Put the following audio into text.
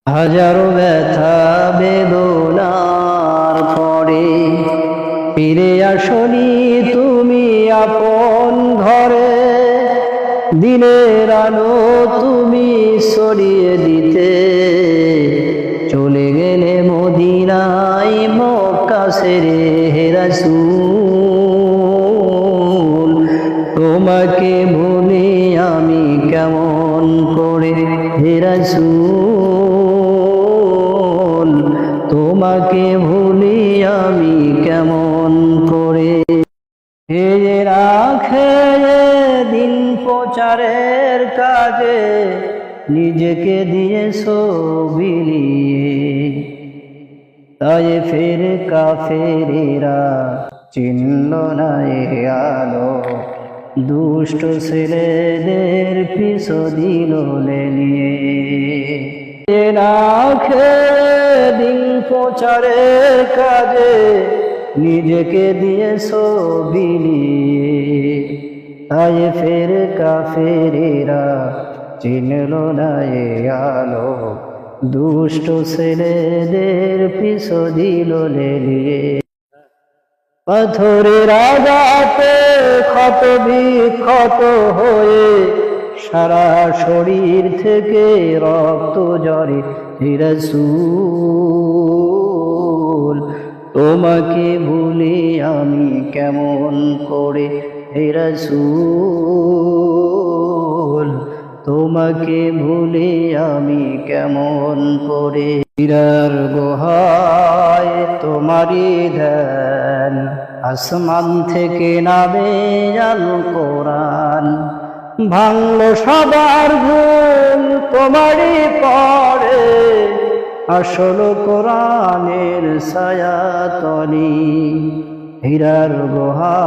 হাজারো ব্যথা বেদনার পরে ফিরে আসনি তুমি আপন ঘরে। দিনের আলো তুমি ছড়িয়ে দিতে চলে গেলে মদিনায় মক্কা ছেড়ে হে রাসূল। তোমাকে ভুলি আমি কেমন করে হে রাসূল, তোমাকে ভুলি আমি কেমন করে। হে রাখে দিন প্রচারের কাজে নিজেকে দিয়েছো বিলিয়ে, তাই ফের কাফেরেরা চিনল না এ আলো, দুষ্ট ছেলেদের পিছু দিল লেলিয়ে। রাখে দিন প্রচারের কাজে নিজেকে দিয়েছো বিলিয়ে, তাই ফের কাফেরেরা চিনল না এ আলো, দুষ্ট ছেলেদের পিছু দিল লেলিয়ে। পাথরের আঘাতে ক্ষত বিক্ষত হয়ে সারা শরীর থেকে রক্ত ঝরে হে রাসূল, তোমাকে ভুলি আমি কেমন করে হে রাসূল, তোমাকে ভুলি আমি কেমন করে। হীরার গুহায় তোমারই ধ্যান, আসমান থেকে নামে আল কোরআন, ভাঙল সবার ঘুম তোমারই পরে, আসল কোরআনের ছায়াতলে। হীরার গুহা